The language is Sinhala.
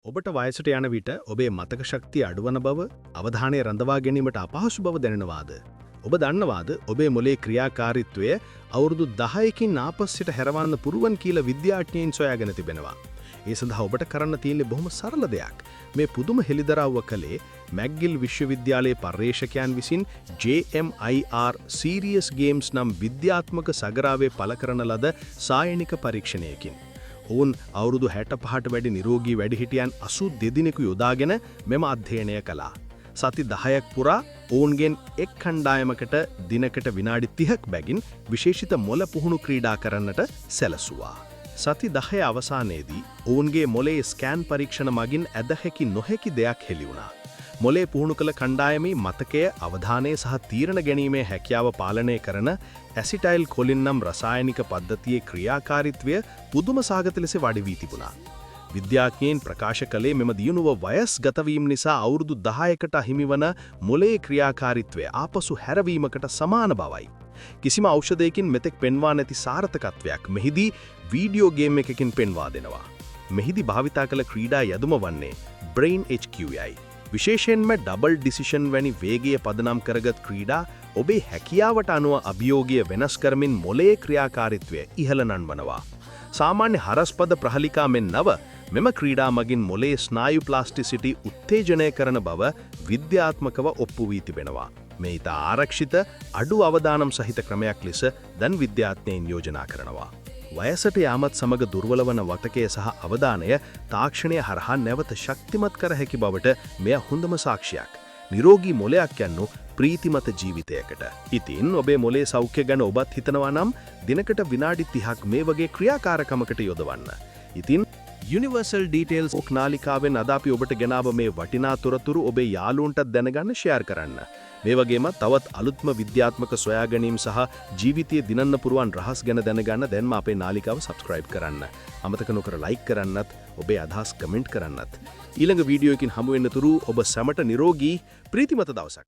ඔබට වයසට යන විට ඔබේ මතක ශක්තිය අඩුවන බව, අවධානය රඳවා ගැනීමට අපහසු බව දැනෙනවාද? ඔබ දන්නවාද ඔබේ මොලේ ක්‍රියාකාරීත්වය අවුරුදු 10කින් ආපස්සට හැරවන්න පුරුවන් කියලා විද්‍යාඥයන් සොයාගෙන තිබෙනවා. ඒ සඳහා ඔබට කරන්න තියෙන්නේ බොහොම සරල දෙයක්. මේ පුදුම හෙළිදරව්ව කළේ මැක්ගිල් විශ්වවිද්‍යාලයේ පර්යේෂකයන් විසින් JMIR Serious Games නම් විද්‍යාත්මක සගරාවේ පළ කරන ලද සායනික පරීක්ෂණයකින්. ඔවුන් අවුරුදු 65ට වැඩි නිරෝගී වැඩිහිටියන් 82 දිනෙක යොදාගෙන මෙම අධ්‍යයනය කළා. සති 10ක් පුරා ඔවුන්ගෙන් එක් කණ්ඩායමකට දිනකට විනාඩි 30ක් බැගින් විශේෂිත මොළ පුහුණු ක්‍රීඩා කරන්නට සැලසුවා. සති 10 අවසානයේදී ඔවුන්ගේ මොලේ ස්කෑන් පරීක්ෂණ මගින් ඇදහැකි නොහැකි දෙයක් හෙළි වුණා. මොලේ පුහුණු කළ කණ්ඩායමේ මතකය, අවධානය සහ තීරණ ගැනීමේ හැකියාව පාලනය කරන ඇසිටයිල් කොලින් නම් රසායනික පද්ධතියේ ක්‍රියාකාරීත්වය පුදුම සාගත ලෙස වැඩි වී තිබුණා. විද්‍යාඥයන් ප්‍රකාශ කළේ මෙම දියුණුව වයස්ගත වීම නිසා අවුරුදු 10කට අහිමිවන මොලේ ක්‍රියාකාරීත්වය ආපසු හැරවීමකට සමාන බවයි. කිසිම ඖෂධයකින් මෙතෙක් පෙන්වා නැති සාර්ථකත්වයක් මෙහිදී වීඩියෝ ගේම් එකකින් පෙන්වා දෙනවා. මෙහිදී භාවිතා කළ ක්‍රීඩා යදුම වන්නේ Brain HQයි. විශේෂයෙන්ම ඩබල් ඩිසිෂන් වැනි වේගය පදනම් කරගත් ක්‍රීඩා ඔබේ හැකියාවට අනුව අභියෝගය වෙනස් කරමින් මොලේ ක්‍රියාකාරීත්වය ඉහළ නංවනවා. සාමාන්‍ය හරස්පද ප්‍රහලිකා මෙන් නව මෙම ක්‍රීඩා මගින් මොලේ ස්නායු ප්ලාස්ටිසිටි උත්තේජනය කරන බව විද්‍යාත්මකව ඔප්පු වී තිබෙනවා. මේ ඉතා ආරක්ෂිත අඩු අවදානම් සහිත ක්‍රමයක් ලෙස දැන් විද්‍යාඥයන් යෝජනා කරනවා. වයසට යාමත් සමග දුර්වල වන වතකය සහ අවධානය තාක්ෂණය හරහා නැවත ශක්තිමත් කර හැකි බවට මෙය හොඳම සාක්ෂියක්. නිරෝගී මොලයක් යන්නු ප්‍රීතිමත ජීවිතයකට. ඉතින් ඔබේ මොලේ සෞඛ්‍ය ගැන ඔබත් හිතනවා නම් දිනකට විනාඩි 30ක් මේ වගේ ක්‍රියාකාරකමකට යොදවන්න. ඉතින් Universal Details නාලිකාවෙන් අද අපි ඔබට ගෙනාව මේ වටිනා තොරතුරු ඔබේ යාළුවන්ටත් දැනගන්න ෂෙයාර් කරන්න. මේ වගේම තවත් අලුත්ම විද්‍යාත්මක සොයා ගැනීම සහ ජීවිතයේ දිනන්න පුරුවන් රහස් ගැන දැනගන්න දැන්ම අපේ නාලිකාව සබ්ස්ක්‍රයිබ් කරන්න. අමතක නොකර ලයික් කරන්නත්, ඔබේ අදහස් කමෙන්ට් කරන්නත්. ඊළඟ වීඩියෝ එකකින් හමු වෙන්න තුරු ඔබ සැමට නිරෝගී ප්‍රීතිමත දවසක්.